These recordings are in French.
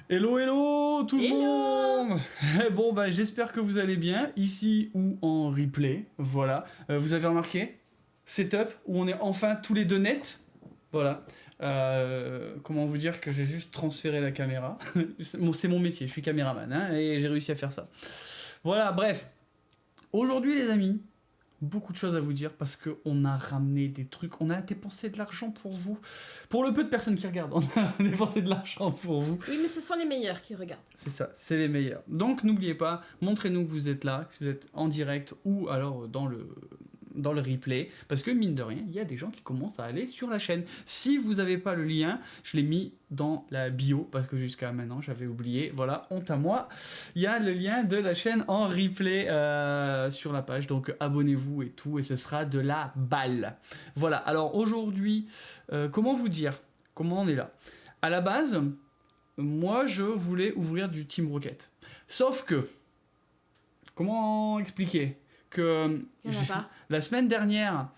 Hello, hello tout le Hello. monde. Bon, bah j'espère que vous allez bien, ici ou en replay, voilà. Vous avez remarqué, setup, où on est enfin tous les deux nets, voilà. Comment vous dire que j'ai juste transféré la caméra. C'est mon métier, je suis caméraman, hein, et j'ai réussi à faire ça. Voilà, bref. Aujourd'hui les amis, beaucoup de choses à vous dire parce qu'on a ramené des trucs, on a dépensé de l'argent pour vous. Pour le peu de personnes qui regardent, on a dépensé de l'argent pour vous. Oui, mais ce sont les meilleurs qui regardent. C'est ça, c'est les meilleurs. Donc n'oubliez pas, montrez-nous que vous êtes là, que vous êtes en direct ou alors dans le replay, parce que mine de rien, il y a des gens qui commencent à aller sur la chaîne. Si vous n'avez pas le lien, je l'ai mis dans la bio, parce que jusqu'à maintenant j'avais oublié, voilà, honte à moi. Il y a le lien de la chaîne en replay sur la page, donc abonnez-vous et tout, et ce sera de la balle. Voilà, alors aujourd'hui, comment vous dire, comment on est là? À la base, moi je voulais ouvrir du Team Rocket. Sauf que, comment expliquer que Il y en a pas. la semaine dernière,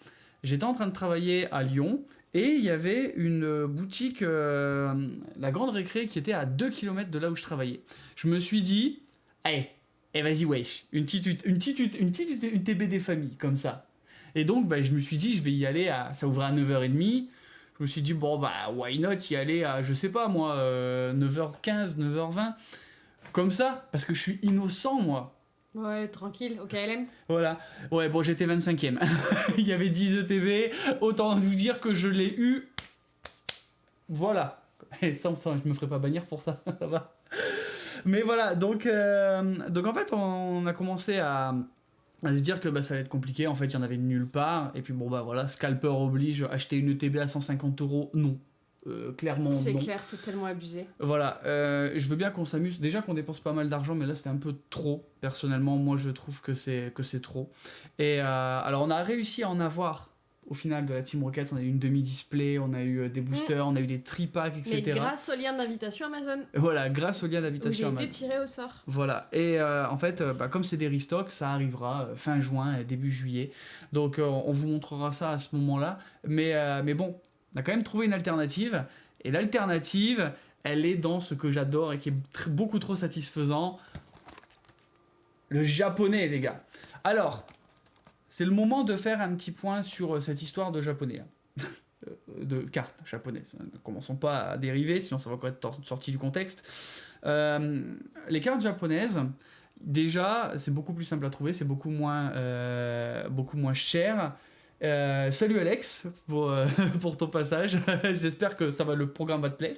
j'étais en train de travailler à Lyon et il y avait une boutique, la Grande Récré, qui était à 2 km de là où je travaillais. Je me suis dit, allez, vas-y, wesh, une UTB des familles, comme ça. Et donc, bah, je me suis dit, je vais y aller, ça ouvrait à 9h30. Je me suis dit, bon, bah, why not y aller à, je sais pas moi, 9h15, 9h20, comme ça, parce que je suis innocent, moi. Ouais, tranquille, au KLM. Voilà. Ouais, bon, j'étais 25e. Il y avait 10 ETV. Autant vous dire que je l'ai eu. Voilà. Et ça, je me ferai pas bannir pour ça. Ça va. Mais voilà, donc en fait, on a commencé à se dire que bah, ça allait être compliqué. En fait, il y en avait nulle part. Et puis bon, bah voilà, scalper oblige, acheter une ETB à 150 €, non. Clairement, C'est non. clair, c'est tellement abusé. Voilà, je veux bien qu'on s'amuse. Déjà qu'on dépense pas mal d'argent, mais là c'était un peu trop. Personnellement, moi je trouve que c'est trop. Et alors on a réussi à en avoir au final de la Team Rocket. On a eu une demi-display, on a eu des boosters, on a eu des tri-packs, etc. Mais grâce au lien d'invitation Amazon, Voilà, grâce au lien où d'invitation j'ai Amazon. été tiré au sort. Voilà, et en fait, bah, comme c'est des restocks, ça arrivera fin juin, début juillet. Donc on vous montrera ça à ce moment-là. Mais bon, on a quand même trouvé une alternative. Et l'alternative, elle est dans ce que j'adore et qui est beaucoup trop satisfaisant. Le japonais, les gars. Alors, c'est le moment de faire un petit point sur cette histoire de japonais. De cartes japonaises. Ne commençons pas à dériver, sinon ça va encore être sorti du contexte. Les cartes japonaises, déjà, c'est beaucoup plus simple à trouver, c'est beaucoup moins cher. Salut Alex pour ton passage. J'espère que le programme va te plaire.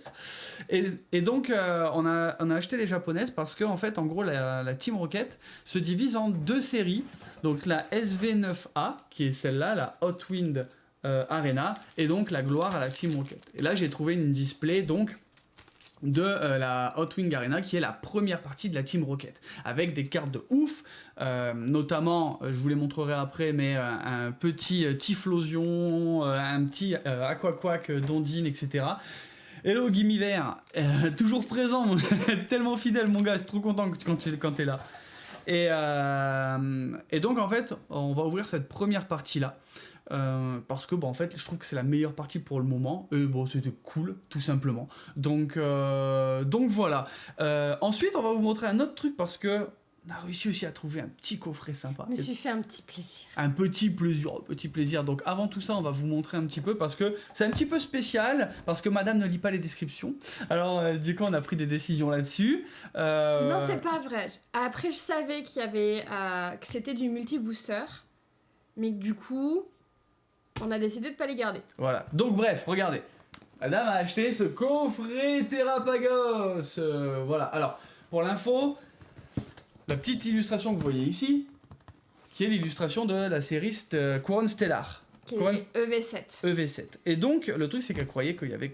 Et donc on a acheté les japonaises parce que en fait en gros la Team Rocket se divise en deux séries. Donc la SV9A qui est celle-là, la Hot Wind Arena, et donc la gloire à la Team Rocket. Et là j'ai trouvé une display donc de la Hot Wing Arena qui est la première partie de la Team Rocket avec des cartes de ouf, notamment je vous les montrerai après, mais un petit Typhlosion, un petit Aquaquack d'Ondine, etc. Hello Gimme Vert, toujours présent, tellement fidèle mon gars, c'est trop content quand t'es là. Et donc en fait on va ouvrir cette première partie là. Parce que en fait je trouve que c'est la meilleure partie pour le moment et bon c'était cool tout simplement donc voilà. Ensuite on va vous montrer un autre truc parce que on a réussi aussi à trouver un petit coffret sympa. Je me suis fait un petit plaisir. Un petit plaisir. Donc avant tout ça, on va vous montrer un petit peu parce que c'est un petit peu spécial parce que madame ne lit pas les descriptions. Alors du coup, on a pris des décisions là-dessus. Non, c'est pas vrai. Après, je savais qu'il y avait que c'était du multi-booster, mais du coup, on a décidé de pas les garder. Voilà. Donc bref, regardez. Madame a acheté ce coffret Terrapagos. Voilà. Alors, pour l'info, la petite illustration que vous voyez ici, qui est l'illustration de la série Couronne Stellar. Qui est EV7. EV7. Et donc, le truc, c'est qu'elle croyait qu'il y avait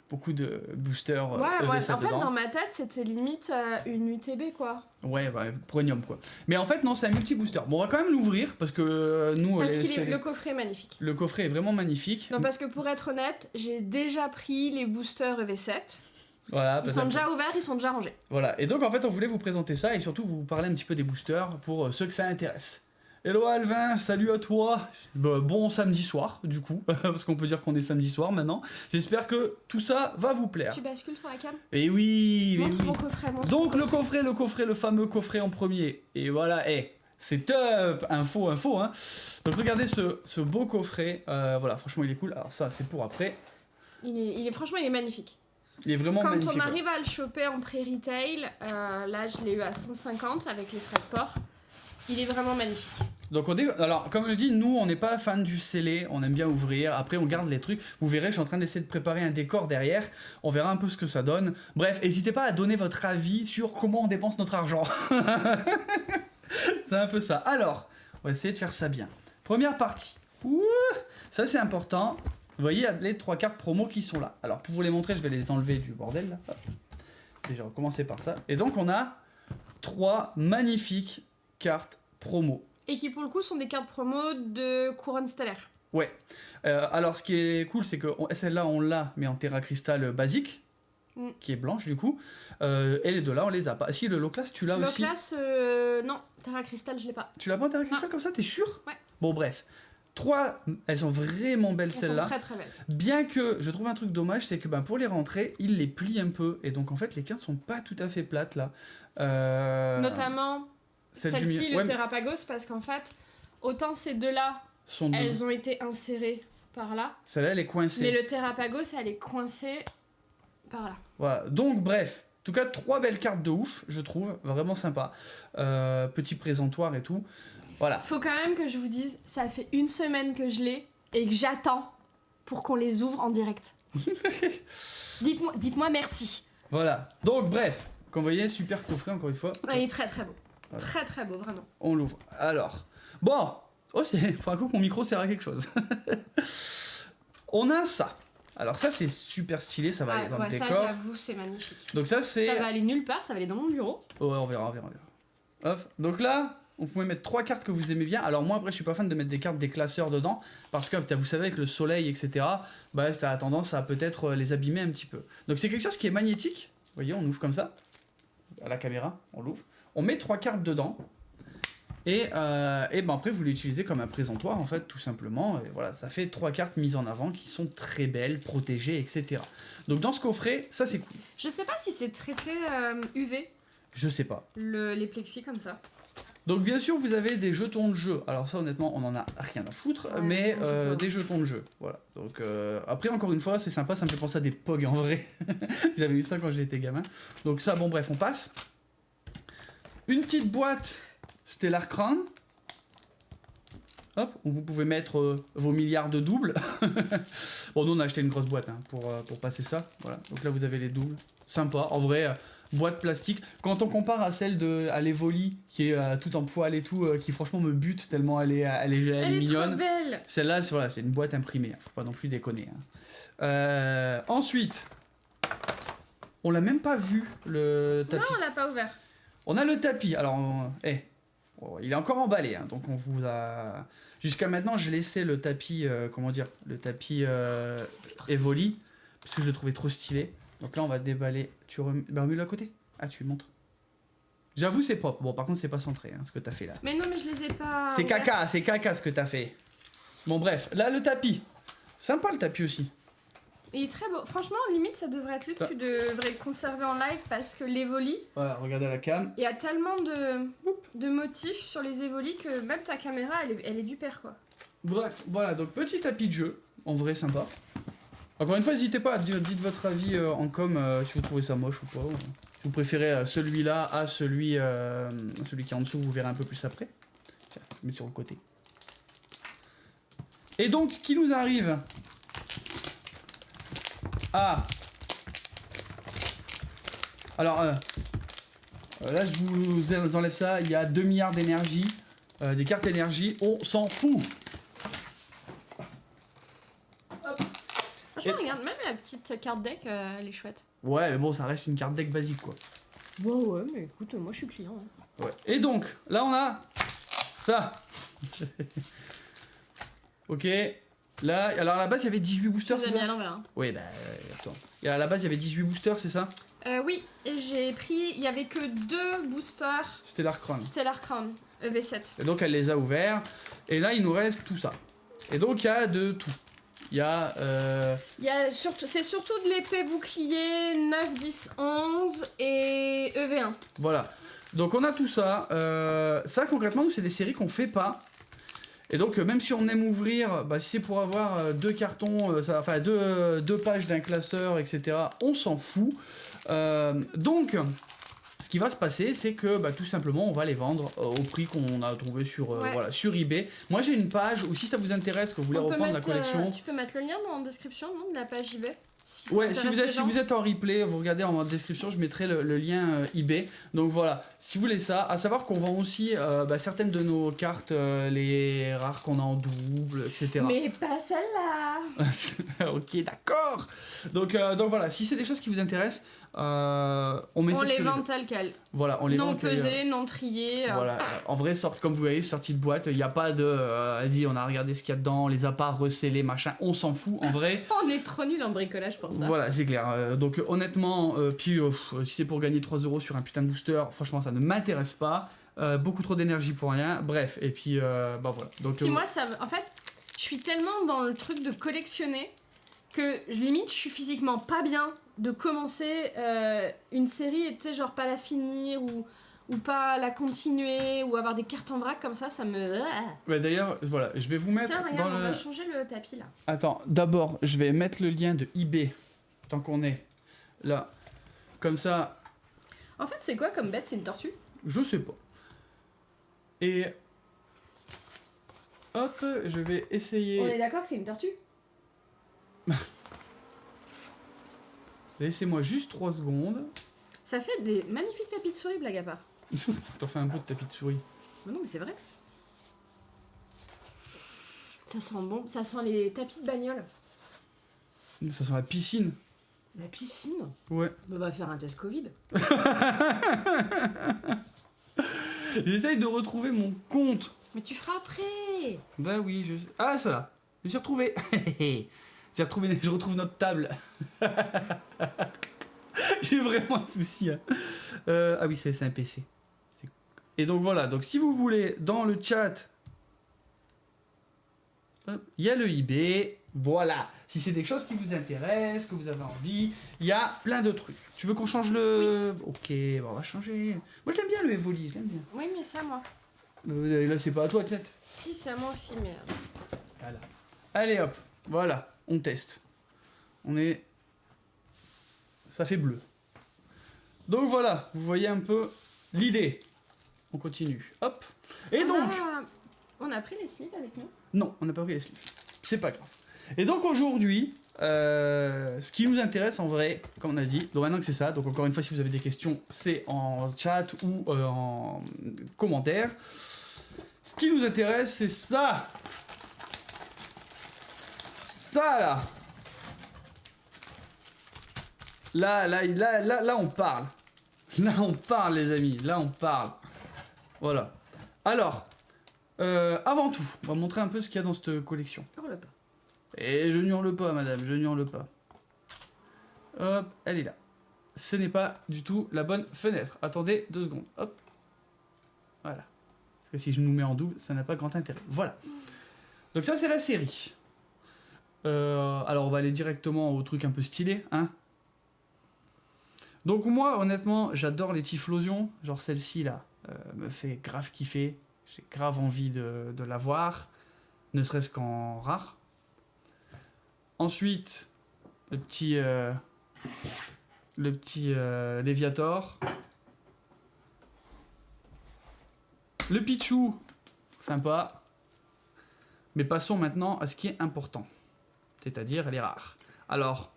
beaucoup de boosters ouais, EV7 en fait, dedans. dans ma tête, c'était limite une UTB, quoi. Ouais, premium, quoi. Mais en fait, non, c'est un multi-booster. Bon, on va quand même l'ouvrir, parce que nous... Parce que le coffret est magnifique. Le coffret est vraiment magnifique. Non, parce que pour être honnête, j'ai déjà pris les boosters EV7. Voilà, ils sont déjà ouverts, ils sont déjà rangés. Voilà, et donc en fait, on voulait vous présenter ça, et surtout vous parler un petit peu des boosters, pour ceux que ça intéresse. Hello Alvin, salut à toi. Bon samedi soir, du coup, parce qu'on peut dire qu'on est samedi soir maintenant. J'espère que tout ça va vous plaire. Tu bascules sur la cam? Et oui, mais Montre oui. mon coffret, montre. Donc le coffret, le fameux coffret en premier. Et voilà, c'est top. Info, hein. Donc regardez ce beau coffret. Voilà, franchement il est cool. Alors ça, c'est pour après. Franchement, il est magnifique. Il est vraiment Quand magnifique. on arrive à le choper en pré-retail, là je l'ai eu à 150 avec les frais de port. Il est vraiment magnifique. Donc alors comme je dis, nous on n'est pas fan du scellé, on aime bien ouvrir, après on garde les trucs. Vous verrez, je suis en train d'essayer de préparer un décor derrière, on verra un peu ce que ça donne. Bref, n'hésitez pas à donner votre avis sur comment on dépense notre argent. C'est un peu ça. Alors, on va essayer de faire ça bien. Première partie. Ouh, ça c'est important. Vous voyez, il y a les 3 cartes promo qui sont là. Alors pour vous les montrer, je vais les enlever du bordel là. Hop. Déjà, on va commencer par ça. Et donc on a 3 magnifiques cartes promo. Et qui pour le coup sont des cartes promo de couronne stellaire. Ouais. Alors ce qui est cool, c'est que celle-là on l'a, mais en terra cristal basique, qui est blanche du coup. Et les deux là, on les a pas. Si le low class, tu l'as aussi. Low class, non, terra cristal, je l'ai pas. Tu l'as pas en terra cristal comme ça, t'es sûr? Ouais. Bon bref. 3, elles sont vraiment belles celles-là. Elles sont très très belles. Bien que je trouve un truc dommage, c'est que pour les rentrer, ils les plient un peu. Et donc en fait, les cartes sont pas tout à fait plates là. Notamment celle-ci, le ouais, Terrapagos, parce qu'en fait, autant ces deux-là, elles ont été insérées par là. Celle-là, elle est coincée. Mais le Terrapagos, elle est coincée par là. Voilà. Donc bref, en tout cas, 3 belles cartes de ouf, je trouve, vraiment sympa. Petit présentoir et tout. Voilà. Faut quand même que je vous dise, ça fait 1 semaine que je l'ai et que j'attends pour qu'on les ouvre en direct. Dites-moi merci. Voilà. Donc bref, comme vous voyez, super coffret encore une fois. Il est très très beau. Voilà. Très très beau, vraiment. On l'ouvre. Alors, bon, pour un coup que mon micro sert à quelque chose. On a ça. Alors ça c'est super stylé, ça va aller dans le décor. Ça j'avoue, c'est magnifique. Donc ça c'est... Ça va aller nulle part, ça va aller dans mon bureau. Ouais, on verra. Hop. Donc là, on pouvait mettre 3 cartes que vous aimez bien. Alors moi après je suis pas fan de mettre des cartes des classeurs dedans, parce que vous savez avec le soleil etc, ça a tendance à peut-être les abîmer un petit peu. Donc c'est quelque chose qui est magnétique. Vous voyez, on ouvre comme ça, à la caméra, on l'ouvre. On met 3 cartes dedans. Et après vous l'utilisez comme un présentoir en fait tout simplement. Et voilà, ça fait 3 cartes mises en avant qui sont très belles, protégées, etc. Donc dans ce coffret, ça c'est cool. Je sais pas si c'est traité UV. Je sais pas. Les plexis comme ça. Donc bien sûr vous avez des jetons de jeu. Alors ça honnêtement on en a rien à foutre, mais des jetons de jeu. Voilà. Donc après encore une fois c'est sympa, ça me fait penser à des POG en vrai. J'avais eu ça quand j'étais gamin. Donc ça bon bref on passe. Une petite boîte Stellar Crown. Hop, où vous pouvez mettre vos milliards de doubles. Bon nous on a acheté une grosse boîte pour passer ça. Voilà. Donc là vous avez les doubles. Sympa. En vrai... boîte plastique. Quand on compare à celle à l'Evoli qui est tout en poil et tout, qui franchement me bute tellement elle est mignonne. Trop belle. Celle-là, c'est une boîte imprimée. Faut pas non plus déconner. Ensuite, on l'a même pas vu le tapis. Non, on l'a pas ouvert. On a le tapis. Alors, il est encore emballé. Donc on vous a. Jusqu'à maintenant, j'ai laissé le tapis, le tapis Evoli parce que je le trouvais trop stylé. Donc là, on va déballer. Tu remets-le à côté? Ah, tu le montres. J'avoue, c'est propre. Bon, par contre, c'est pas centré, ce que t'as fait là. Mais non, mais je les ai pas... C'est caca ce que t'as fait. Bon, bref. Là, le tapis. Sympa, le tapis aussi. Il est très beau. Franchement, limite, ça devrait être lui que tu devrais conserver en live parce que l'Evoli... Voilà, regardez la cam. Il y a tellement de motifs sur les Evoli que même ta caméra, elle est du père, quoi. Bref, voilà. Donc, petit tapis de jeu. En vrai, sympa. Encore une fois, n'hésitez pas à dire votre avis en com si vous trouvez ça moche ou pas. Si vous préférez celui-là à celui qui est en dessous, vous verrez un peu plus après. Tiens, je mets sur le côté. Et donc, ce qui nous arrive... Ah. Alors, là, je vous enlève ça. Il y a 2 milliards d'énergie. Des cartes énergie. On s'en fout. Franchement, regarde, même la petite carte deck, elle est chouette. Ouais, mais bon, ça reste une carte deck basique, quoi. Ouais, mais écoute, moi je suis client. Hein. Ouais. Et donc, là, on a ça. Ok. Là, alors à la base, il y avait 18 boosters, c'est ça? Mis à l'envers. Hein. Oui, attends. Et à la base, il y avait 18 boosters, c'est ça? Oui, et j'ai pris... Il y avait que 2 boosters... Stellar Crown. Stellar Crown. EV7. Et donc elle les a ouverts. Et là il nous reste tout ça. Et donc il y a de tout. Il y a... c'est surtout de l'épée bouclier 9, 10, 11 et EV1. Voilà. Donc on a tout ça. Ça concrètement, nous c'est des séries qu'on fait pas. Et donc même si on aime ouvrir, bah, si c'est pour avoir deux cartons, enfin deux pages d'un classeur, etc., on s'en fout. Donc... Ce qui va se passer, c'est que bah, tout simplement, on va les vendre au prix qu'on a trouvé sur eBay. Moi, j'ai une page où si ça vous intéresse, que vous voulez reprendre la collection... Tu peux mettre le lien dans la description, non, de la page eBay si vous êtes en replay, vous regardez en description, je mettrai le lien eBay. Donc voilà, si vous voulez ça, à savoir qu'on vend aussi certaines de nos cartes, les rares qu'on a en double, etc. Mais pas celle-là. Ok, d'accord. Donc voilà, si c'est des choses qui vous intéressent, on les vend telles quelles. Voilà, on les vend non pesées, non triées. Voilà, en vrai, comme vous voyez, sortie de boîte, il n'y a pas de... vas-y, on a regardé ce qu'il y a dedans, on les a pas recellés, machin, on s'en fout, en vrai. On est trop nuls en bricolage pour ça. Voilà, c'est clair. Donc honnêtement, si c'est pour gagner 3 € sur un putain de booster, franchement, ça ne m'intéresse pas. Beaucoup trop d'énergie pour rien. Bref, et puis, voilà. Donc, puis moi, en fait, je suis tellement dans le truc de collectionner que limite, je suis physiquement pas bien de commencer une série et tu sais, genre pas la finir ou pas la continuer ou avoir des cartes en vrac comme ça me... Ouais, d'ailleurs, voilà, je vais vous mettre... Tiens, regarde, on va changer le tapis là. Attends, d'abord, je vais mettre le lien de eBay, tant qu'on est là. Comme ça... En fait, c'est quoi comme bête? C'est une tortue? Je sais pas. Et... Hop, je vais essayer... On est d'accord que c'est une tortue? Laissez-moi juste 3 secondes. Ça fait des magnifiques tapis de souris, blague à part. T'en fais un peu de tapis de souris. Mais non, mais c'est vrai. Ça sent bon. Ça sent les tapis de bagnole. Ça sent la piscine. La piscine? Ouais. On va faire un test Covid. J'essaye de retrouver mon compte. Mais tu feras après. Bah oui, Ah, ça là. Je me suis retrouvé. Je retrouve notre table. J'ai vraiment un souci. Hein. Ah oui, c'est un PC. Et donc voilà, donc si vous voulez, dans le chat, il y a le eBay. Voilà. Si c'est des choses qui vous intéressent, que vous avez envie, il y a plein de trucs. Tu veux qu'on change le... Oui. Ok, bon, on va changer. Moi, je l'aime bien le Evoli, je l'aime bien. Oui, mais c'est à moi. Là, c'est pas à toi, chat. Si, c'est à moi aussi, mais... Voilà. Allez, hop. Voilà, on teste. Ça fait bleu. Donc voilà, vous voyez un peu l'idée. On continue. Hop. Et donc... On a pris les slips avec nous? Non, on n'a pas pris les slips. C'est pas grave. Et donc aujourd'hui, ce qui nous intéresse en vrai, comme on a dit, donc maintenant que c'est ça, donc encore une fois, si vous avez des questions, c'est en chat ou en commentaire. Ce qui nous intéresse, c'est ça. Ça là. Là, on parle. Là, on parle, les amis. Là, on parle. Voilà. Alors, avant tout, on va montrer un peu ce qu'il y a dans cette collection. Hurle pas. Et je n'hurle pas, madame, je n'hurle pas. Hop, elle est là. Ce n'est pas du tout la bonne fenêtre. Attendez 2 secondes. Hop. Voilà. Parce que si je nous mets en double, ça n'a pas grand intérêt. Voilà. Donc ça, c'est la série. Alors, on va aller directement au truc un peu stylé, hein. Donc moi, honnêtement, j'adore les Typhlosions. Genre celle-ci, là, me fait grave kiffer. J'ai grave envie de l'avoir. Ne serait-ce qu'en rare. Ensuite, le petit Léviator. Le Pichu, sympa. Mais passons maintenant à ce qui est important. C'est-à-dire les rares. Alors,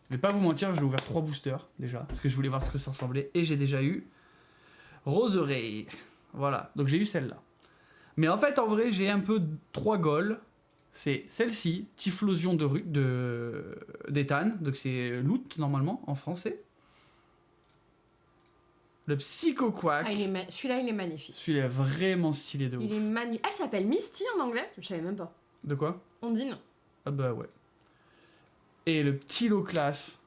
je vais pas vous mentir, j'ai ouvert 3 boosters déjà. Parce que je voulais voir ce que ça ressemblait. Et j'ai déjà eu Roserade. Voilà, donc j'ai eu celle-là. Mais en fait, en vrai, j'ai un peu 3 goals. C'est celle-ci, Typhlosion d'Ethan, donc c'est Loot normalement en français. Le Psycho Quack. Celui-là, il est magnifique. Celui-là est vraiment stylé de ouf. Il est magnifique. Ah, ça s'appelle Misty en anglais? Je savais même pas. De quoi? Ondine. Ah bah ouais. Et le petit Low-Class.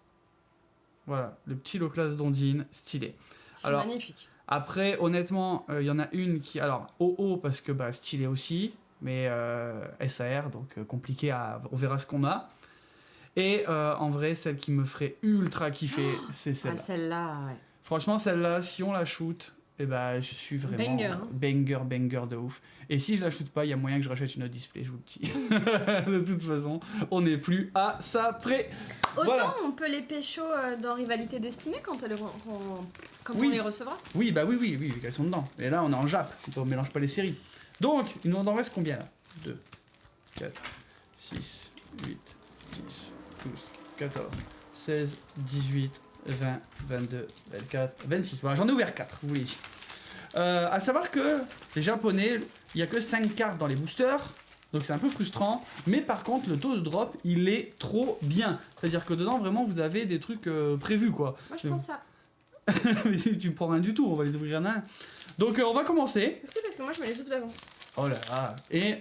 Voilà, le petit Low-Class d'Ondine, stylé. C'est magnifique. Après, honnêtement, il y en a une qui... Alors, OO, parce que bah, stylé aussi, mais SAR, donc compliqué on verra ce qu'on a. Et en vrai, celle qui me ferait ultra kiffer, c'est celle-là. Ah, celle-là, ouais. Franchement, celle-là, si on la shoot, eh ben, je suis vraiment banger de ouf. Et si je la shoot pas, il y a moyen que je rachète une autre display, je vous le dis. De toute façon, on n'est plus à ça près. Autant Voilà. on peut les pécho dans Rivalité Destinée quand on Oui. les recevra. Oui, bah oui, elles sont dedans. Et là, on est en Jap, on mélange pas les séries. Donc, il nous en reste combien là 2, 4, 6, 8, 10, 12, 14, 16, 18, 20, 22, 24, 26. Voilà, j'en ai ouvert 4, vous voulez dire. À savoir que les Japonais, il n'y a que 5 cartes dans les boosters, donc c'est un peu frustrant. Mais par contre, le taux de drop, il est trop bien. C'est-à-dire que dedans, vraiment, vous avez des trucs prévus, quoi. Moi, je pense ça. Mais tu prends rien du tout, on va les ouvrir un à un. Donc, on va commencer. C'est parce que moi, je me les ouvre d'avance. Oh là là. Et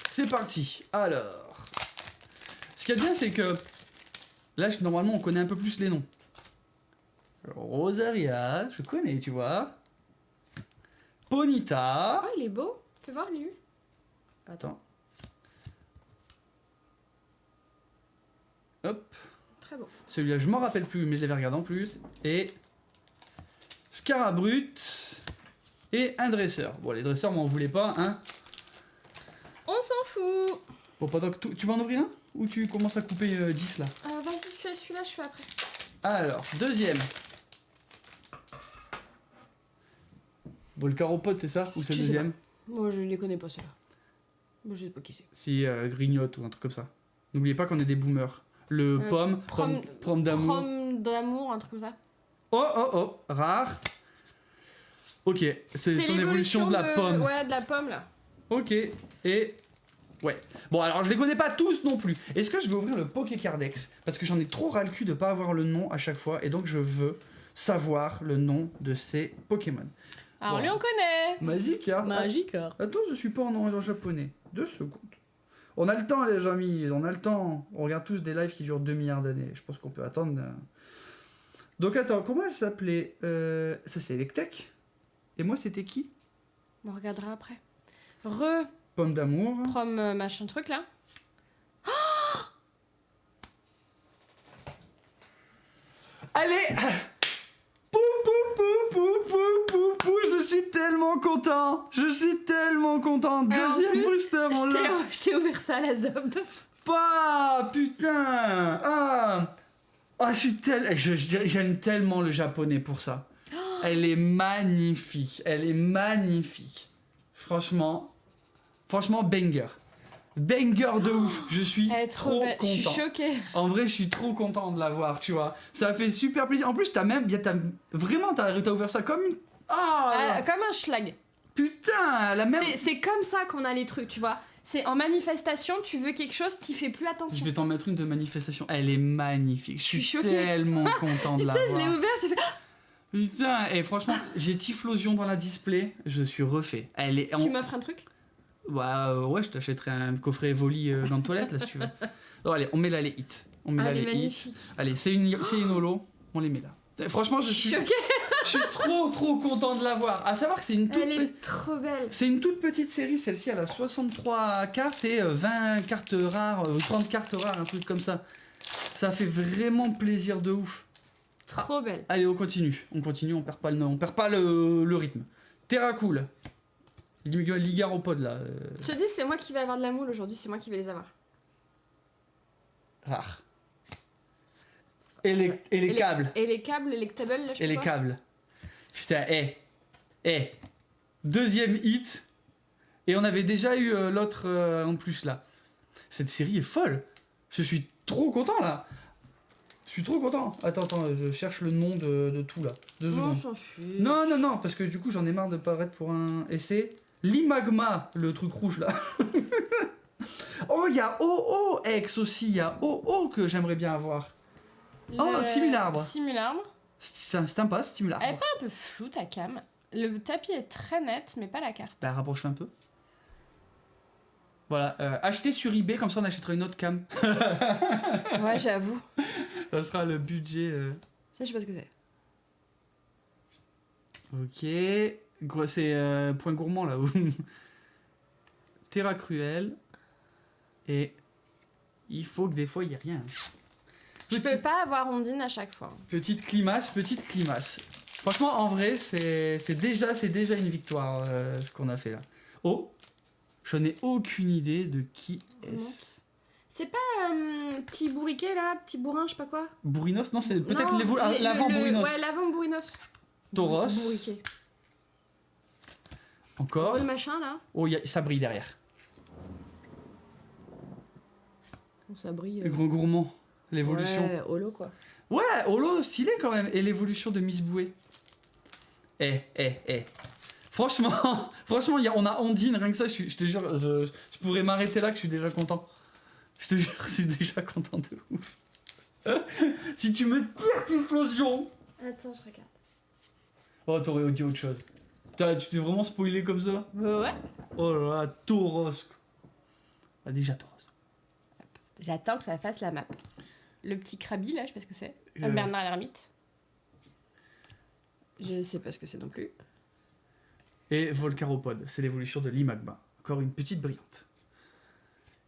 c'est parti. Alors, ce qu'il y a de bien, c'est que là, normalement, on connaît un peu plus les noms. Rosaria, je connais, tu vois. Ponyta. Oh, il est beau. Fais voir, lui. Attends. Hop. Très beau. Celui-là, je m'en rappelle plus, mais je l'avais regardé en plus. Et Scarabrut. Et un dresseur. Bon, les dresseurs, m'en voulez pas, hein. On s'en fout. Bon, pendant que tu vas en ouvrir un? Ou tu commences à couper 10 là? Vas-y, fais celui-là, je fais après. Alors, deuxième. Bon, le caropote, c'est ça? Ou c'est le Je sais deuxième? Moi, je les connais pas, ceux-là. Moi, je sais pas qui c'est. Si grignote ou un truc comme ça. N'oubliez pas qu'on est des boomers. Le pomme d'amour. Prom d'amour, un truc comme ça. Oh, rare. Ok, c'est son évolution de la pomme. Ouais, de la pomme, là. Ok, et... Ouais. Bon, alors je les connais pas tous non plus. Est-ce que je vais ouvrir le Pokécardex? Parce que j'en ai trop ras le cul de pas avoir le nom à chaque fois, et donc je veux savoir le nom de ces Pokémon. Alors, Bon. lui, on connaît. Magikarp. Magikarp. Attends, je suis pas en japonais. 2 secondes. On a le temps, les amis, on a le temps. On regarde tous des lives qui durent 2 milliards d'années. Je pense qu'on peut attendre. Donc attends, comment elle s'appelait Ça, c'est Electek. Et moi, c'était qui? On regardera après. Pomme d'amour. Prom machin truc, là. Allez. Pou, je suis tellement content. Deuxième booster, on l'a. Je t'ai ouvert ça à la zob. Pas, putain. J'aime tellement le japonais pour ça. Elle est magnifique. Franchement, banger. Banger de ouf. Je suis trop content. Je suis choquée. En vrai, je suis trop content de l'avoir, tu vois. Ça fait super plaisir. En plus, t'as ouvert ça comme une... Comme un schlag. Putain, la même... C'est comme ça qu'on a les trucs, tu vois. C'est en manifestation, tu veux quelque chose, t'y fais plus Je attention. vais t'en mettre une de manifestation. Elle est magnifique. Je suis choquée. tellement content de Tu l'avoir. sais, je l'ai ouvert, j'ai fait... Putain, et franchement, j'ai Typhlosion dans la display. Je suis refait. Tu m'offres un truc? Bah ouais, je t'achèterai un coffret Evoli dans la toilette, là, si tu veux. Non, allez, on met là les hits. Elle est magnifique. Allez, c'est une holo. On les met là. Franchement, je suis... choquée. Je suis trop content de l'avoir. À savoir que c'est une toute Elle est trop belle. C'est une toute petite série, celle-ci elle a 63 cartes et 20 cartes rares, 30 cartes rares, un truc comme ça. Ça fait vraiment plaisir de ouf. Trop belle. Allez, on continue, on perd pas le rythme. Terracool. Ligaropod là. Je te dis, c'est moi qui vais avoir de la moule aujourd'hui, c'est moi qui vais les avoir. Rare. Et les câbles. Et les câbles électables, là, je sais Et les pas. câbles. Putain, deuxième hit. Et on avait déjà eu l'autre en plus là. Cette série est folle. Je suis trop content là. Attends, je cherche le nom de tout là. 2 Non, on secondes. s'en fiche. Non, parce que du coup j'en ai marre de paraître pour un essai. L'Imagma, le truc rouge là. Oh, il y a OO-X aussi. Il y a OO que j'aimerais bien avoir. Oh, Simularbre. Simularbre. C'est un pass, Simularbre. Elle est pas un peu floue ta cam? Le tapis est très net, mais pas la carte. Bah, rapproche-le un peu. Voilà, acheter sur eBay, comme ça on achètera une autre cam. Ouais, j'avoue. Ça sera le budget. Ça, je sais pas ce que c'est. Ok. C'est point gourmand là. Terra Cruel. Et il faut que des fois il n'y ait rien. Je peux pas avoir Ondine à chaque fois. Petite climace. Franchement, en vrai, c'est déjà une victoire ce qu'on a fait là. Oh, je n'ai aucune idée de qui est-ce. C'est pas petit bourriquet là, petit bourrin, je sais pas quoi. Bourrinos? Non, c'est peut-être Non, l'avant Bourrinos. Ouais, l'avant Bourrinos. Tauros. Bourriquet. Encore. Le machin là. Oh, ça brille derrière. Ça brille. Le grand gourmand. L'évolution. Ouais, holo quoi. Ouais, Holo, stylé quand même. Et l'évolution de Miss Bouée. Franchement, on a Ondine, rien que ça, je te jure, je pourrais m'arrêter là que je suis déjà content. Je te jure, je suis déjà content de ouf. Si tu me tires, Typhlosion. Attends, je regarde. Oh, t'aurais dit autre chose. Tu t'es vraiment spoilé comme ça? Ouais. Oh là là, Tauros. Ah, déjà Tauros. J'attends que ça fasse la map. Le petit Krabi là, je sais pas ce que c'est. Euh. Bernard l'ermite. Je sais pas ce que c'est non plus. Et Volcaropod, c'est l'évolution de l'Imagma. Encore une petite brillante.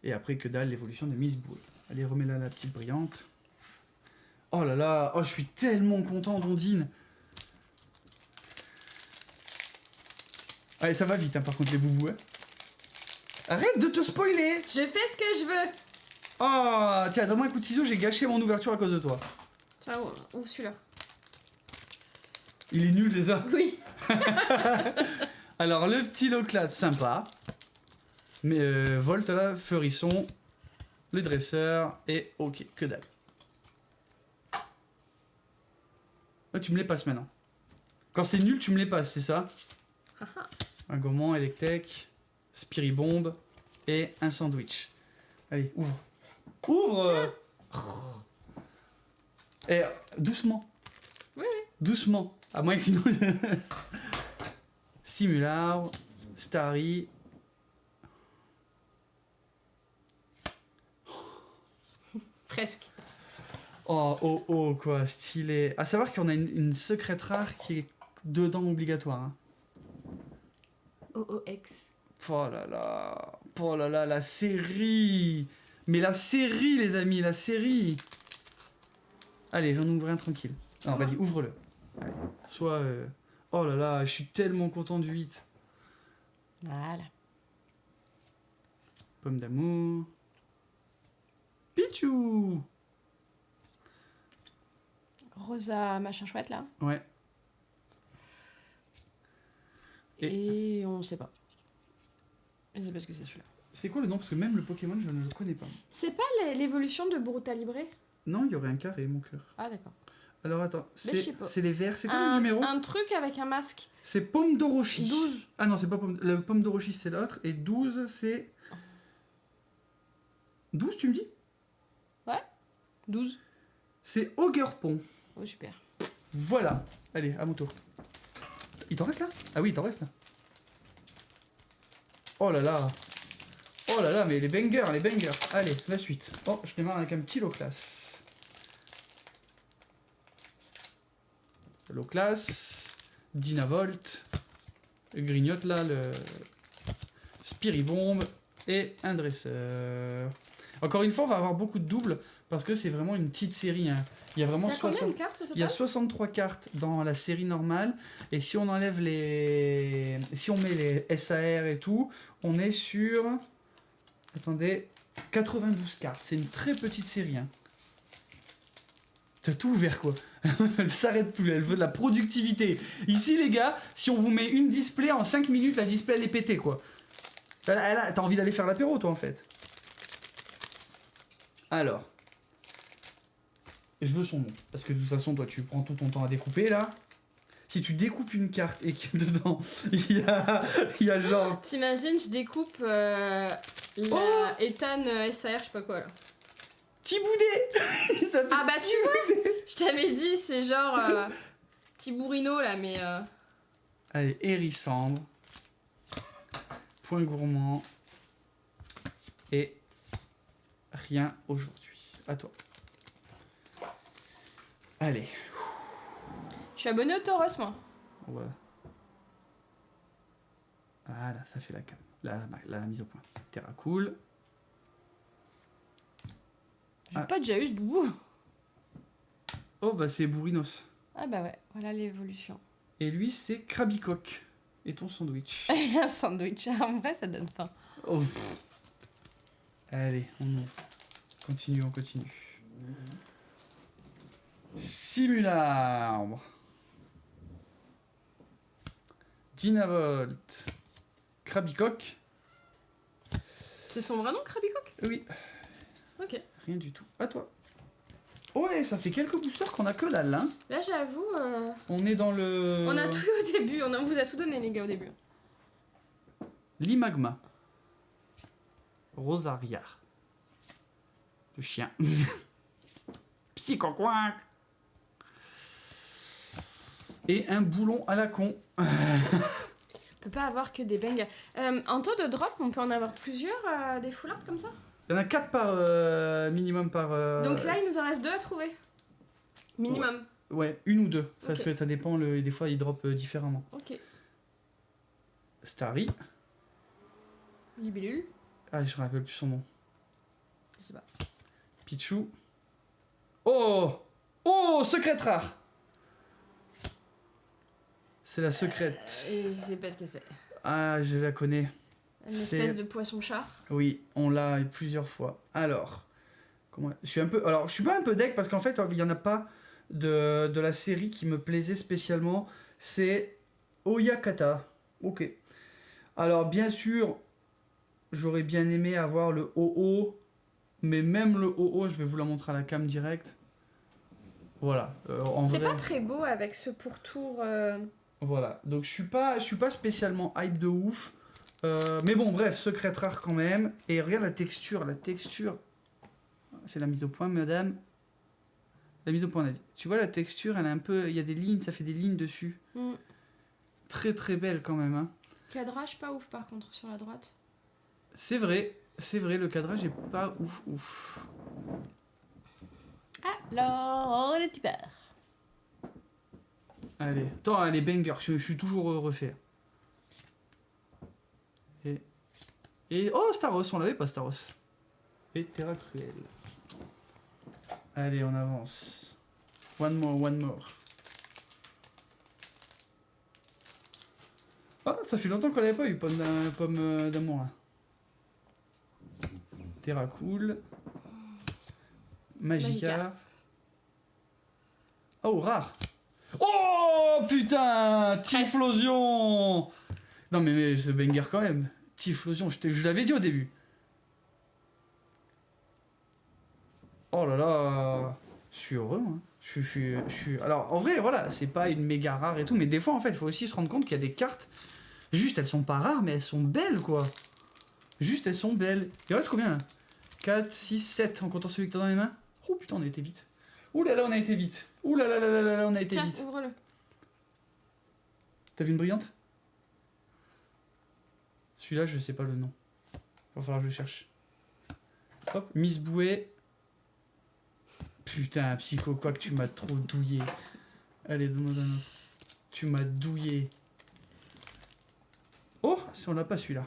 Et après, que dalle, l'évolution de Miss Bouée. Allez, remets-la la petite brillante. Oh là là, oh, je suis tellement content d'Ondine. Allez, ça va vite, hein, par contre, les boubous. Hein. Arrête de te spoiler. Je fais ce que je veux. Oh, tiens, donne-moi un coup de ciseau, j'ai gâché mon ouverture à cause de toi. Tiens, ouvre celui-là. Il est nul, c'est ça? Oui. Alors, le petit Loclaz, sympa. Mais Volt, là, Feurisson, le dresseur, et ok, que dalle. Oh, tu me les passes maintenant. Quand c'est nul, tu me les passes, c'est ça? Un gourmand, Electek, Spiribombe et un sandwich. Allez, ouvre. Ouvre. Et doucement. Oui. Doucement. À moins que sinon... Simular, Starry... Presque. Oh, quoi, stylé. À savoir qu'on a une secrète rare qui est dedans obligatoire. Hein. OOX. Oh là là, la série. Mais la série, les amis, la série. Allez, j'en ouvre un tranquille. Non, vas-y, ouvre-le. Allez, soit... Oh là là, je suis tellement content du 8. Voilà. Pomme d'amour. Pichou. Rosa machin chouette là. Ouais. Et on sait pas. Je sais pas ce que c'est celui-là. C'est quoi le nom? Parce que même le Pokémon, je ne le connais pas. C'est pas l'évolution de Brutalibre? Non, il y aurait un carré, mon cœur. Ah d'accord. Alors attends, Mais je sais pas. c'est les verts. C'est quoi le numéro? Un truc avec un masque. C'est Pomme d'Orochi. 12. Ah non, c'est pas Pomme... Le Pomme d'Orochi, c'est l'autre. Et 12, c'est... 12, tu me dis? 12. C'est Ogerpon. Oh super. Voilà. Allez, à mon tour. Il t'en reste là? Ah oui, il t'en reste là. Oh là là. Oh là là, mais les bangers, les bangers. Allez, la suite. Oh, je démarre avec un petit Loclas. Loclas. Dynavolt. Grignote là, le Spiribombe. Et un dresseur. Encore une fois, on va avoir beaucoup de doubles parce que c'est vraiment une petite série. Hein. Il y a vraiment T'as combien de cartes au total? Il y a 63 cartes dans la série normale. Et si on enlève les... Si on met les SAR et tout, on est sur... Attendez, 92 cartes. C'est une très petite série. Hein. T'as tout ouvert quoi. Elle s'arrête plus, elle veut de la productivité. Ici les gars, si on vous met une display en 5 minutes, la display elle est pétée quoi. T'as envie d'aller faire l'apéro toi en fait. Alors. Je veux son nom. Parce que de toute façon toi tu prends tout ton temps à découper là. Si tu découpes une carte et que dedans il y a genre... T'imagines, je découpe la Ethan SAR, je sais pas quoi là. Thiboudet. Ah bah tu vois, je t'avais dit, c'est genre petit bourrino là, mais... Allez, Hérissandre. Point gourmand. Et rien aujourd'hui. À toi. Allez. Je suis abonné au Tauros moi. Ouais. Voilà, ça fait la cam. La mise au point. Terra cool. J'ai pas déjà eu ce boubou. Oh, bah c'est Bourrinos. Ah bah ouais, voilà l'évolution. Et lui, c'est Krabicoque. Et ton sandwich. Un sandwich, en vrai, ça donne faim. Oh. Allez, on ouvre. On continue. Simularbre. Dynavolt. Krabicoque. C'est son vrai nom, Krabicoque? Oui, Ok. rien du tout. À toi. Ouais, ça fait quelques boosters qu'on a que dalle, hein. Là, j'avoue, On est dans le... on a tout eu au début. On vous a tout donné, les gars, au début. L'Imagma. Rosaria. Le chien. Psychoquac. Et un boulon à la con. On peut pas avoir que des bangers. En taux de drop, on peut en avoir plusieurs, des foulards comme ça? Il y en a 4 par minimum par... Donc là, il nous en reste 2 à trouver. Minimum. Ouais, une ou deux. Ça, Ok. ça dépend, des fois ils drop différemment. Ok. Starry. Libellule. Ah, je me rappelle plus son nom. Je sais pas. Pichou. Oh! Oh! Secrète rare! C'est la secrète. Je sais pas ce que c'est. Ah, je la connais. Une C'est- espèce de poisson-chat. Oui, on l'a eu plusieurs fois. Alors, comment... je suis un peu... Alors, je suis pas un peu deck parce qu'en fait, il y en a pas de la série qui me plaisait spécialement. C'est Oyakata. Ok. Alors, bien sûr, j'aurais bien aimé avoir le OO, mais même le OO, je vais vous la montrer à la cam direct. Voilà. En C'est vrai, pas très beau avec ce pourtour. voilà. Donc, je suis pas spécialement hype de ouf. Mais bon, bref, secrète rare quand même. Et regarde la texture. La texture. C'est la mise au point, madame. La mise au point, on a dit. Tu vois, la texture, elle a un peu. Il y a des lignes, ça fait des lignes dessus. Hmm. Très très belle quand même. Hein. Cadrage pas ouf par contre sur la droite. C'est vrai, le cadrage est pas ouf ouf. Alors, on est super. Allez, attends, les bangers, je suis toujours refait. Et oh, Staros, on l'avait pas Staros. Et Terra Cruel. Allez, on avance. One more. Ah, ça fait longtemps qu'on l'avait pas eu, pomme d'amour. Là. Terra Cool. Magikarp. Oh, rare. Oh, putain, Typhlosion. Non, mais ce banger quand même. Typhlosion, je l'avais dit au début. Oh là là. Je suis heureux, moi. Je suis... Alors, en vrai, voilà, c'est pas une méga rare et tout, mais des fois, en fait, il faut aussi se rendre compte qu'il y a des cartes, juste, elles sont pas rares, mais elles sont belles, quoi. Juste, elles sont belles. Il reste combien, là 4, 6, 7, en comptant celui que t'as dans les mains. Oh, putain, on a été vite. Ouh là là, on a été vite. Ouh là là là là là, on a été Tiens, vite. ouvre-le. T'as vu une brillante? Celui-là, je sais pas le nom. Va falloir que je cherche. Hop, Miss Bouée. Putain, Psycho, quoi que tu m'as trop douillé. Allez, donne-moi un autre. Tu m'as douillé. Oh, si on l'a pas celui-là.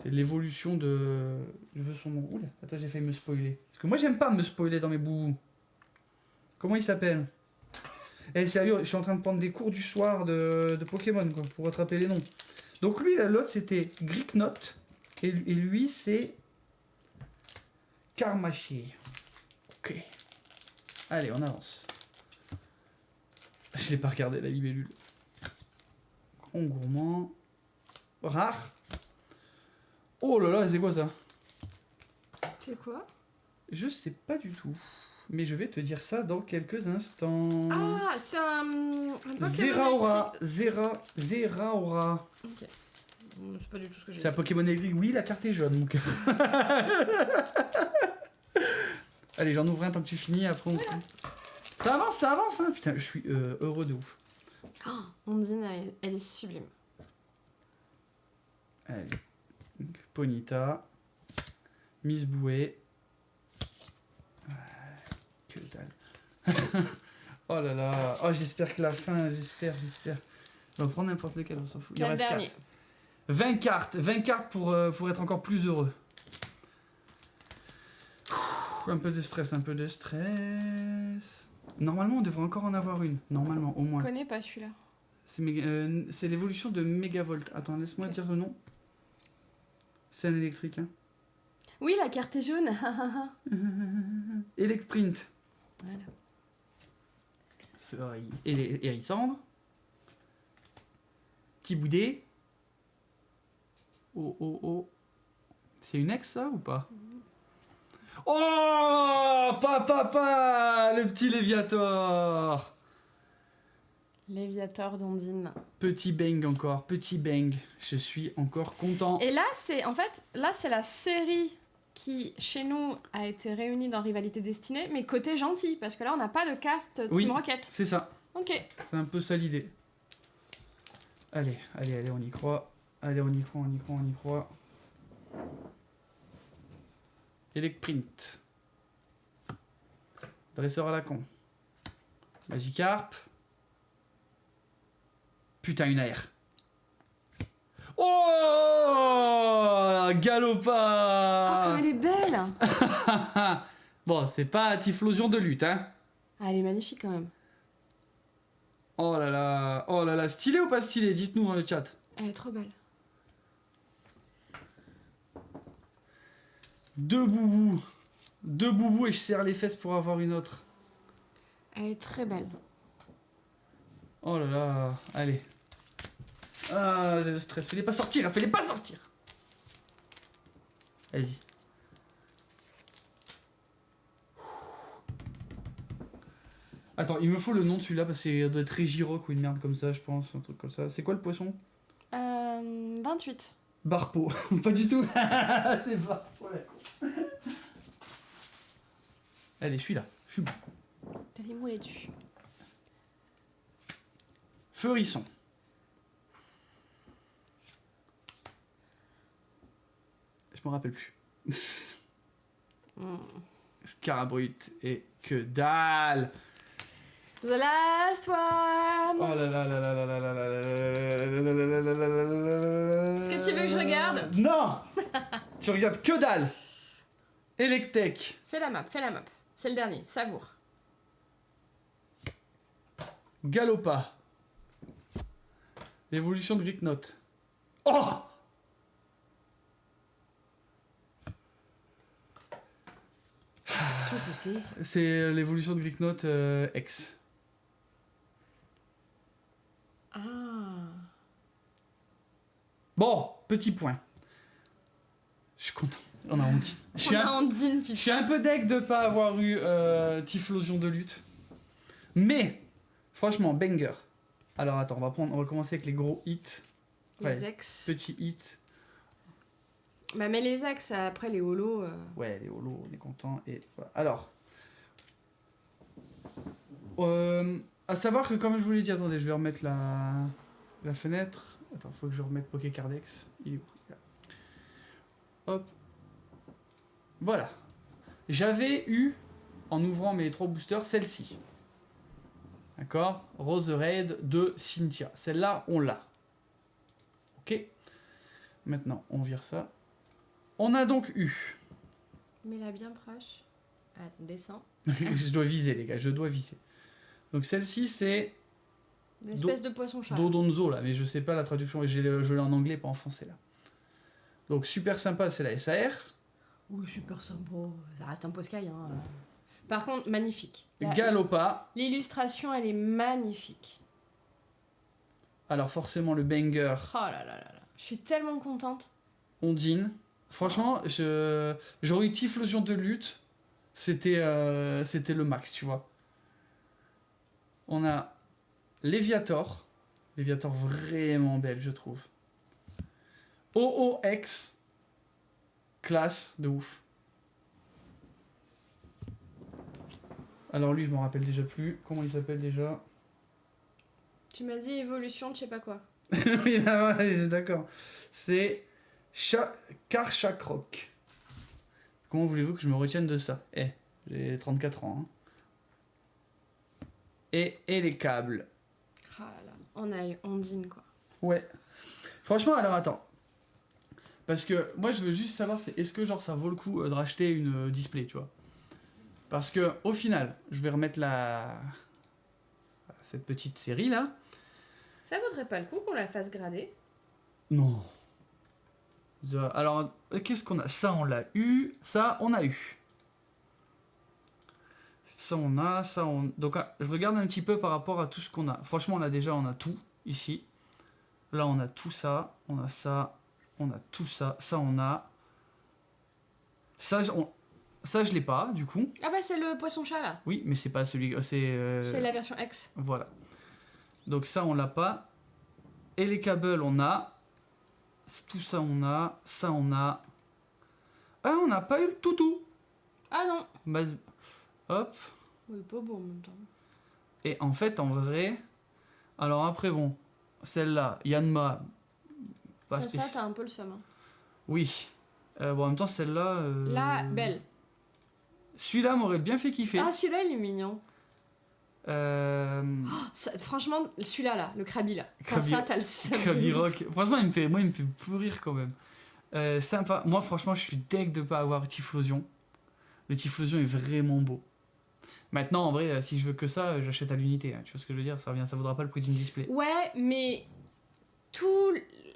C'est l'évolution de... Je veux son nom. Oula, attends, j'ai failli me spoiler. Parce que moi, j'aime pas me spoiler dans mes boubous. Comment il s'appelle? Eh, sérieux, je suis en train de prendre des cours du soir de Pokémon, quoi, pour rattraper les noms. Donc lui, l'autre, c'était Gricknot. Et lui, c'est... Karmachi. Ok. Allez, on avance. Je l'ai pas regardé, la libellule. Grand gourmand. Rare. Oh là là, c'est quoi ça? C'est quoi? Je sais pas du tout. Mais je vais te dire ça dans quelques instants. Ah, c'est un Pokémon. Zeraora. Zeraora. Ok. C'est pas du tout ce que j'ai C'est un Pokémon électrique. Oui, la carte est jaune. Donc... Allez, j'en ouvre un tant que tu finis. Après, on... Ça avance, hein. Putain, je suis heureux de ouf. Oh, Ondine, elle est sublime. Allez. Donc, Ponyta. Miss Bouée. Que dalle. Oh là là. Oh, j'espère que la fin, j'espère. On va prendre n'importe lequel, on s'en fout. Il 4 reste derniers. 4. 20 cartes. 20 cartes pour être encore plus heureux. Un peu de stress, un peu de stress. Normalement, on devrait encore en avoir une. Normalement, au Je moins. connais pas celui-là. C'est l'évolution de Megavolt. Attends, laisse-moi Ok. dire le nom. C'est un électrique, hein. Oui, la carte est jaune. Electprint. Voilà. Feuille hérissandre. Petit boudet. Oh, oh, oh. C'est une ex, ça, ou pas? Oh, papa, le petit Léviator. Léviator d'Ondine. Petit bang encore, petit bang. Je suis encore content. Et là, c'est la série qui, chez nous, a été réunie dans Rivalité Destinée, mais côté gentil, parce que là, on n'a pas de carte Team Oui. Rocket. C'est ça. Ok. C'est un peu ça l'idée. Allez, allez, allez, on y croit. Allez, on y croit, on y croit, on y croit. Electprint. Dresseur à la con. Magikarp. Putain, une AR. Oh, Oh, Galopa. comme elle est belle. Bon, c'est pas Typhlosion de lutte, hein. Ah, elle est magnifique quand même. Oh là là, stylé ou pas stylé? Dites-nous dans le chat. Elle est trop belle. Deux boubous et je serre les fesses pour avoir une autre. Elle est très belle. Oh là là, allez. Ah, le stress, fais-les pas sortir, fais-les pas sortir. Vas-y. Attends, il me faut le nom de celui-là parce que ça doit être Régiroc ou une merde comme ça, je pense, un truc comme ça. C'est quoi le poisson? 28. Barpo. Pas du tout. C'est Barpo la con. Allez, je suis là, je suis bon. T'as les moulets dessus. Feurisson. Je me rappelle plus. Scarabrut et que dalle. The last one. Oh là là là là là là là là là là là. Est-ce que tu veux que je regarde? Non. Tu regardes que dalle. Electek. Fais la map, fais la map. C'est le dernier, savoure. Galopa. L'évolution de Greeknote. Oh. Qu'est-ce que c'est? C'est l'évolution de Greeknote X. Ah. Bon, petit point. Je suis content. On a Ondine. On a Ondine, Je putain. suis un peu deg de pas avoir eu Typhlosion de lutte. Mais, franchement, banger. Alors attends, on va commencer avec les gros hits. Les Ouais, ex. petits hits. Bah, mais les ex, après les holos. Ouais, les holos, on est content. Et voilà. Alors, à savoir que comme je vous l'ai dit, attendez, je vais remettre la fenêtre. Attends, faut que je remette Pokécardex. Il est où? Là. Hop. Voilà. J'avais eu, en ouvrant mes 3 boosters, celle-ci. D'accord? Rose Raid de Cynthia. Celle-là, on l'a. Ok? Maintenant, on vire ça. On a donc eu... Mets-la bien proche. Ah, descends. Je dois viser, les gars, je dois viser. Donc celle-ci, c'est Une espèce de poisson-chat. Dodonzo, là, mais je sais pas la traduction, je l'ai en anglais, pas en français, là. Donc super sympa, c'est la SAR. Oui, super sympa. Ça reste un Poscaille. Hein. Par contre, magnifique. Galopa. L'illustration, elle est magnifique. Alors forcément, le banger, Oh là là là là. Je suis tellement contente. Ondine. Franchement, j'aurais eu Typhlosion de lutte, c'était le max, tu vois. On a Léviator. Léviator vraiment belle, je trouve. OOX. Classe de ouf. Alors lui, je m'en rappelle déjà plus. Comment il s'appelle déjà? Tu m'as dit évolution de je sais pas quoi. Oui, d'accord. C'est Karchakrok. Comment voulez-vous que je me retienne de ça? J'ai 34 ans. Hein. Et les câbles. Ah là là, on a eu Ondine quoi. Ouais. Franchement, alors attends. Parce que moi, je veux juste savoir, est-ce que genre ça vaut le coup de racheter une display, tu vois. Parce que au final, je vais remettre cette petite série là. Ça vaudrait pas le coup qu'on la fasse grader? Non. Alors, qu'est-ce qu'on a? Ça, on l'a eu. Ça, on a eu. Ça, on a. Ça, on... Donc, je regarde un petit peu par rapport à tout ce qu'on a. Franchement, on a tout ici. Là, on a tout ça. On a ça. On a tout ça. Ça, on a. Ça, ça je l'ai pas, du coup. Ah bah c'est le poisson-chat là. Oui, mais c'est pas celui... C'est la version X. Voilà. Donc ça, on l'a pas. Et les câbles, on a. Tout ça, on a. Ça, on a. Ah, on n'a pas eu le toutou. Ah non. Hop. Oui, pas bon en même temps. Et en fait, en vrai... Alors après, bon. Celle-là, Yanma. Ça, t'as un peu le seum. Hein. Oui. Bon, en même temps, celle-là... La belle. Celui-là m'aurait bien fait kiffer. Ah, celui-là, il est mignon. Franchement, celui-là, là, le Krabi, là. Ça, t'as le seum. Krabi Rock. Franchement, il me fait pourrir quand même. Sympa. Moi, franchement, je suis deg de pas avoir Typhlosion. Le Typhlosion est vraiment beau. Maintenant, en vrai, si je veux que ça, j'achète à l'unité. Hein. Tu vois ce que je veux dire? Ça vaudra pas le prix d'une display. Ouais, mais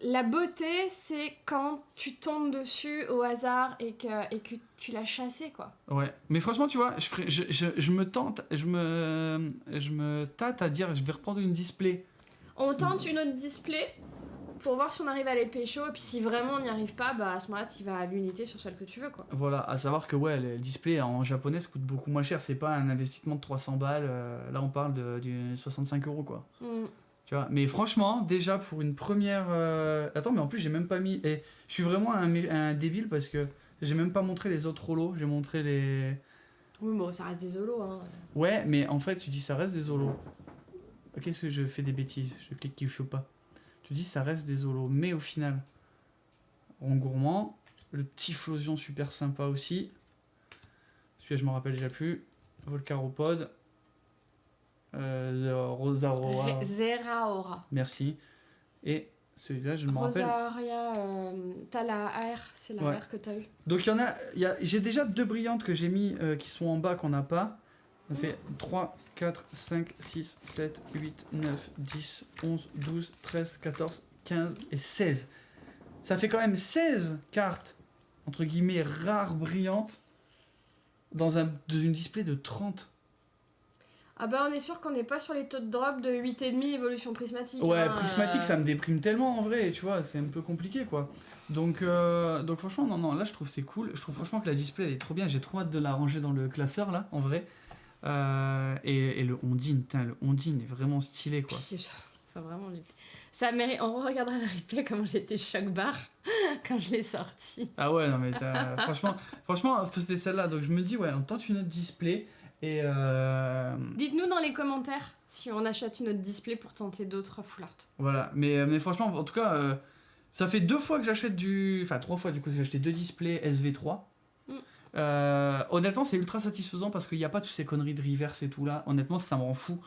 la beauté, c'est quand tu tombes dessus au hasard et que tu l'as chassé, quoi. Ouais, mais franchement, tu vois, je me tâte à dire, je vais reprendre une display. On tente une autre display pour voir si on arrive à les pécho, et puis si vraiment on n'y arrive pas, bah à ce moment-là, tu vas à l'unité sur celle que tu veux, quoi. Voilà, à savoir que ouais, le display en japonais ça coûte beaucoup moins cher, c'est pas un investissement de 300 balles, là on parle du 65 €, quoi. Tu vois, mais franchement, déjà pour une première... Attends, mais en plus j'ai même pas mis... Et je suis vraiment un débile parce que j'ai même pas montré les autres holos, j'ai montré les... Oui, bon, ça reste des holos, hein. Ouais, mais en fait, tu dis ça reste des holos. Qu'est-ce que je fais des bêtises? Je clique qu'il faut pas. Tu dis ça reste des holos, mais au final, rond gourmand, le petit Typhlosion super sympa aussi. Celui-là, je m'en rappelle déjà plus. Volcaropod. Rosaroa. Zeraora. Merci. Et celui-là, je me rappelle. Rosaria, t'as la AR, c'est la AR que t'as eu. Donc j'ai déjà 2 brillantes que j'ai mis qui sont en bas qu'on n'a pas. Ça fait 3, 4, 5, 6, 7, 8, 9, 10, 11, 12, 13, 14, 15 et 16. Ça fait quand même 16 cartes, entre guillemets, rares, brillantes, dans une display de 30. Ah bah on est sûr qu'on n'est pas sur les taux de drop de 8,5 évolution prismatique. Ouais, hein, prismatique, ça me déprime tellement en vrai, tu vois, c'est un peu compliqué quoi. Donc franchement, non, là je trouve c'est cool. Je trouve franchement que la display elle est trop bien, j'ai trop hâte de la ranger dans le classeur là, en vrai. Et le Ondine, le Ondine est vraiment stylé quoi. C'est vraiment ça mérite. On regardera le replay comment j'étais choc barre quand je l'ai sorti. Ah ouais, non mais franchement c'était celle-là, donc je me dis ouais, on tente une autre display et dites-nous dans les commentaires si on achète une autre display pour tenter d'autres full art. Voilà, mais franchement en tout cas ça fait 2 fois que j'achète enfin 3 fois du coup que j'ai acheté 2 displays SV3. Honnêtement c'est ultra satisfaisant parce qu'il n'y a pas toutes ces conneries de reverse et tout là, honnêtement ça me rend fou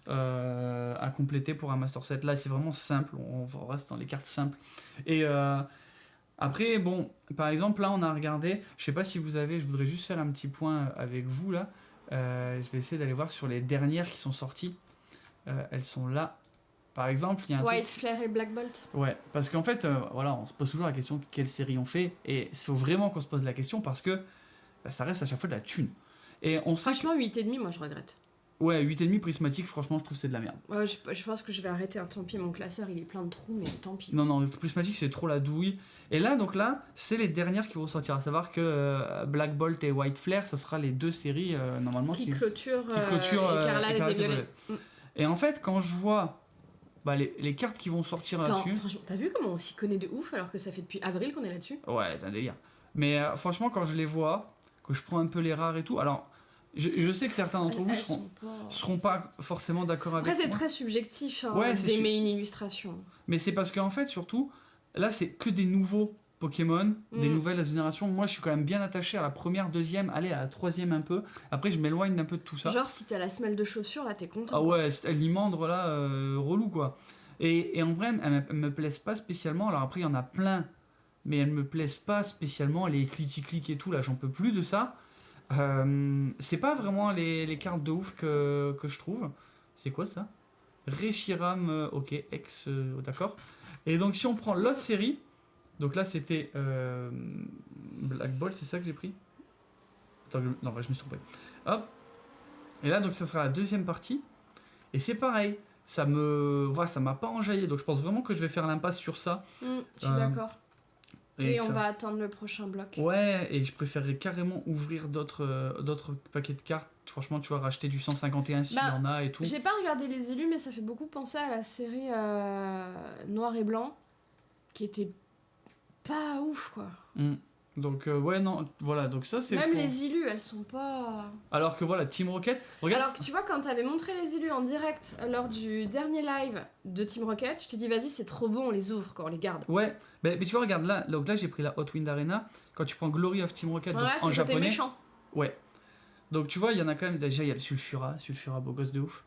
à compléter pour un master set. Là c'est vraiment simple, on reste dans les cartes simples et après bon par exemple là on a regardé, je sais pas si vous avez, je voudrais juste faire un petit point avec vous là, je vais essayer d'aller voir sur les dernières qui sont sorties, elles sont là. Par exemple, il y a un White Flare et Black Bolt. Ouais, parce qu'en fait, voilà, on se pose toujours la question de quelle série on fait, et il faut vraiment qu'on se pose la question parce que ça reste à chaque fois de la thune. Et franchement, 8,5, moi je regrette. Ouais, 8,5 prismatique, franchement, je trouve que c'est de la merde. Ouais, je pense que je vais arrêter, hein. Tant pis, mon classeur il est plein de trous, mais tant pis. Non, prismatique c'est trop la douille. Et là, donc là, c'est les dernières qui vont sortir, à savoir que Black Bolt et White Flare, ça sera les 2 séries normalement qui clôturent Écarlate et Violet. Et en fait, quand je vois les cartes qui vont sortir là-dessus. Franchement, t'as vu comment on s'y connaît de ouf alors que ça fait depuis avril qu'on est là-dessus? Ouais, c'est un délire. Mais franchement, quand je les vois, que je prends un peu les rares et tout, alors je sais que certains d'entre vous seront pas forcément d'accord avec moi. Après, c'est très subjectif d'aimer une illustration. Mais c'est parce qu'en fait, surtout, là, c'est que des nouveaux Pokémon, des nouvelles générations. Moi, je suis quand même bien attaché à la première, deuxième, allez, à la troisième un peu. Après, je m'éloigne un peu de tout ça. Genre, si t'as la semelle de chaussure, là, t'es content. Ah ouais, l'imandre là, relou quoi. Et en vrai, elles me plaisent pas spécialement. Alors après, il y en a plein, mais elles me plaisent pas spécialement. Les clic et tout, là, j'en peux plus de ça. C'est pas vraiment les cartes de ouf que je trouve. C'est quoi ça? Reshiram, ok, d'accord. Et donc, si on prend l'autre série, donc là c'était Black Ball, c'est ça que j'ai pris? Attends, non, je me suis trompé. Hop. Et là, donc, ça sera la deuxième partie. Et c'est pareil, ça m'a pas enjaillé, donc je pense vraiment que je vais faire l'impasse sur ça. Je suis d'accord. Et on ça... va attendre le prochain bloc. Ouais, et je préférerais carrément ouvrir d'autres paquets de cartes. Franchement, tu vois, racheter du 151 s'il y en a et tout. J'ai pas regardé les élus, mais ça fait beaucoup penser à la série Noir et Blanc, qui était pas ouf, quoi. Donc, ouais, non, voilà, donc ça c'est. Même les élus, elles sont pas. Alors que voilà, Team Rocket. Regarde. Alors que tu vois, quand t'avais montré les élus en direct lors du dernier live de Team Rocket, je t'ai dit, vas-y, c'est trop bon, on les ouvre, quoi, on les garde. Ouais, mais tu vois, regarde là, donc là j'ai pris la Hot Wind Arena. Quand tu prends Glory of Team Rocket donc, en japonais. Méchant. Ouais. Donc tu vois, il y en a quand même. Déjà, il y a le Sulfura, beau gosse de ouf.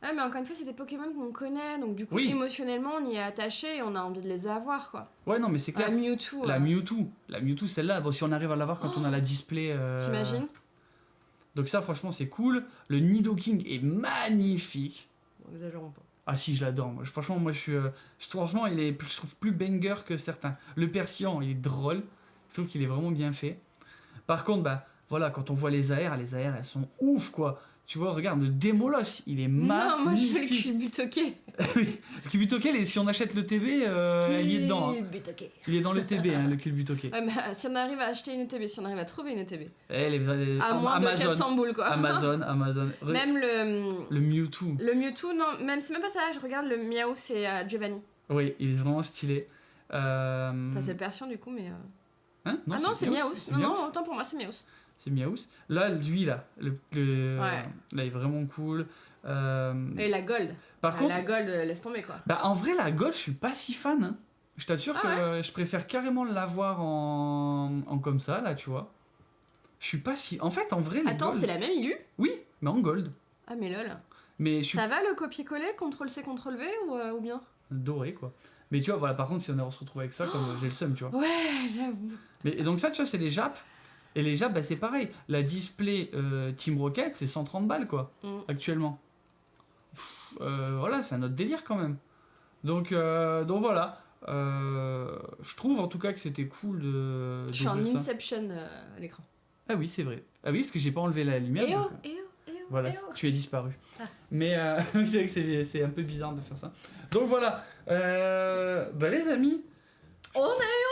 Ouais, mais encore une fois, c'est des Pokémon qu'on connaît, donc du coup, oui. Émotionnellement, on y est attaché et on a envie de les avoir, quoi. Ouais, non, mais c'est clair. La Mewtwo, celle-là, bon, si on arrive à l'avoir quand on a la display. T'imagines? Donc, ça, franchement, c'est cool. Le Nidoking est magnifique. Bon, exagérons pas. Ah, si, je l'adore. Franchement, moi, franchement, je trouve plus banger que certains. Le Persian, il est drôle. Je trouve qu'il est vraiment bien fait. Par contre, bah, voilà, quand on voit les AR, elles sont ouf, quoi. Tu vois, regarde, le Démolos, il est magnifique. Non, moi je veux le Cubutoké. Oui, le Cubutoké, si on achète le TB, il est dedans. Hein. Il est dans le TB, hein, le Cubutoké. Ouais, mais si on arrive à acheter une ETB, si on arrive à trouver une ETB. À moins de 400 boules, quoi. Amazon. Même le Mewtwo. Le Mewtwo, non, même c'est même pas ça, je regarde le Miaou, c'est Giovanni. Oui, il est vraiment stylé. Enfin, c'est le Persian du coup, mais. Hein non, ah non, c'est Miaous. Non, autant pour moi, c'est Miaous. C'est Miaous. Là, lui, là, ouais. Là, il est vraiment cool. Et la Gold. Par contre, la Gold, laisse tomber, quoi. Bah, en vrai, la Gold, je suis pas si fan. Hein. Je t'assure que je préfère carrément l'avoir en comme ça, là, tu vois. Je suis pas si. En fait, en vrai, Attends, c'est la même illu? Oui, mais en Gold. Ah, mais lol. Mais ça va le copier-coller, CTRL-C, CTRL-V ou bien? Doré, quoi. Mais tu vois, voilà, par contre, si on se retrouve avec ça, comme j'ai le seum, tu vois. Ouais, j'avoue. Et donc, ça, tu vois, c'est les Japs. Et les Japs, bah, c'est pareil. La display Team Rocket, c'est 130 balles, quoi, actuellement. Voilà, c'est un autre délire, quand même. Donc voilà. Je trouve, en tout cas, que c'était cool de. Je suis en Inception à l'écran. Ah oui, c'est vrai. Ah oui, parce que j'ai pas enlevé la lumière. Voilà, tu es disparu. Ah. Mais c'est vrai que c'est un peu bizarre de faire ça. Donc voilà. Bah, les amis. On a eu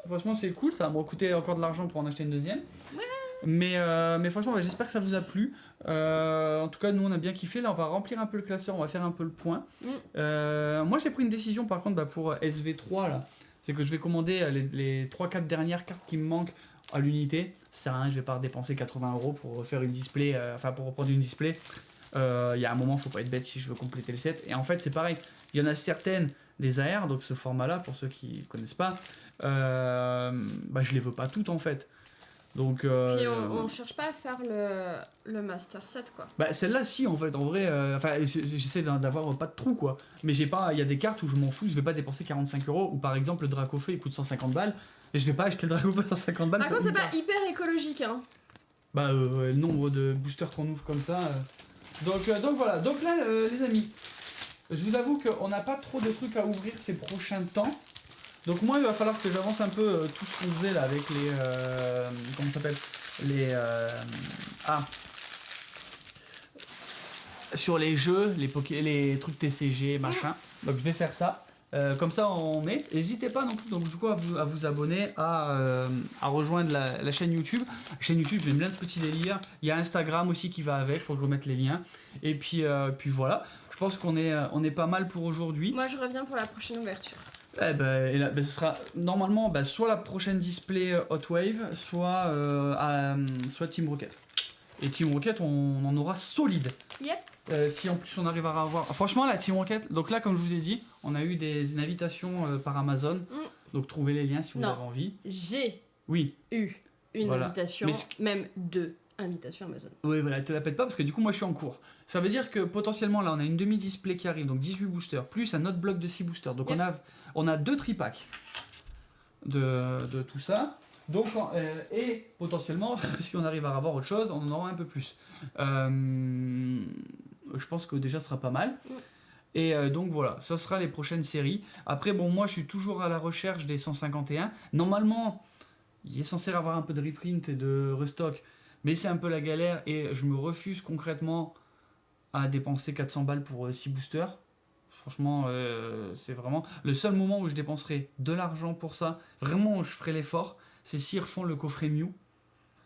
Franchement, c'est cool, ça va me coûter encore de l'argent pour en acheter une deuxième. Ouais. Mais franchement, j'espère que ça vous a plu. En tout cas, nous, on a bien kiffé. Là, on va remplir un peu le classeur, on va faire un peu le point. Moi, j'ai pris une décision, par contre, pour SV3, là. C'est que je vais commander les 3-4 dernières cartes qui me manquent à l'unité. Ça sert à rien, je vais pas dépenser 80 € pour faire une display, pour reprendre une display. Il y a un moment, faut pas être bête si je veux compléter le set. Et en fait, c'est pareil. Il y en a certaines des AR, donc ce format-là, pour ceux qui ne connaissent pas, je les veux pas toutes en fait. Donc, puis on cherche pas à faire le master set, quoi. Bah celle-là si en fait, en vrai, j'essaie d'avoir pas de trou, quoi. Mais il y a des cartes où je m'en fous, je vais pas dépenser 45 €, ou par exemple le Dracofeu il coûte 150 balles, et je vais pas acheter le Dracofeu à 150 balles. Par contre c'est pas hyper écologique, hein. Le nombre de boosters qu'on ouvre comme ça. Donc voilà, donc là les amis, je vous avoue qu'on n'a pas trop de trucs à ouvrir ces prochains temps. Donc moi il va falloir que j'avance un peu tout ce qu'on faisait là avec les comment ça s'appelle, sur les jeux, les trucs TCG machin. Donc je vais faire ça. Comme ça on met. N'hésitez pas non plus donc, du coup, à vous abonner, à rejoindre la chaîne YouTube. La chaîne YouTube, j'aime bien ce petit délire. Il y a Instagram aussi qui va avec, faut que je remette les liens. Et puis voilà. Je pense qu'on est pas mal pour aujourd'hui. Moi je reviens pour la prochaine ouverture. Ce sera normalement soit la prochaine display Hot Wave, soit Team Rocket. Et Team Rocket, on en aura solide. Yep. Si en plus on arrive à avoir. Franchement, la Team Rocket, donc là, comme je vous ai dit, on a eu des invitations par Amazon. Donc trouvez les liens si vous Non. avez envie. J'ai Oui, eu une Voilà. invitation, Mais même 2 invitations Amazon. oui, voilà, te la pète pas parce que du coup, moi je suis en cours. Ça veut dire que potentiellement, là, on a une demi-display qui arrive, donc 18 boosters, plus un autre bloc de 6 boosters. Donc Yep. on a 2 tripacks de tout ça. Donc, et potentiellement, si on arrive à avoir autre chose, on en aura un peu plus. Je pense que déjà, ce sera pas mal. Et donc voilà, ça sera les prochaines séries. Après, bon, moi je suis toujours à la recherche des 151. Normalement, il est censé y avoir un peu de reprint et de restock, mais c'est un peu la galère et je me refuse concrètement à dépenser 400 balles pour 6 boosters. Franchement, c'est vraiment le seul moment où je dépenserai de l'argent pour ça, vraiment où je ferai l'effort, c'est s'ils refont le coffret Mew.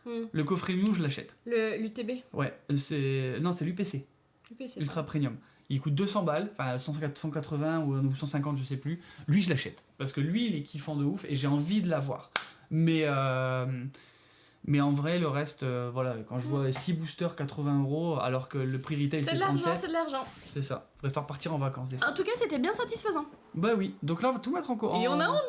Hmm. Le coffret Mew, je l'achète. L'UTB. Ouais, non, c'est l'UPC. C'est Ultra Premium. Il coûte 200 balles, enfin 180 ou 150, je sais plus. Lui, je l'achète. Parce que lui, il est kiffant de ouf et j'ai envie de l'avoir. Mais en vrai, le reste, voilà, quand je vois 6 boosters 80 € alors que le prix retail C'est c'est de l'argent, 37, c'est de l'argent. c'est ça. Je préfère partir en vacances des fois. En tout cas, c'était bien satisfaisant. Bah oui, donc là, on va tout mettre en Et on a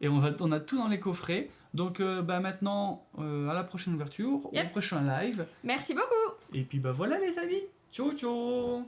Et on a tout dans les coffrets. Donc bah maintenant, à la prochaine ouverture, Yep. au prochain live. Merci beaucoup. Et puis bah voilà les amis. Ciao ciao.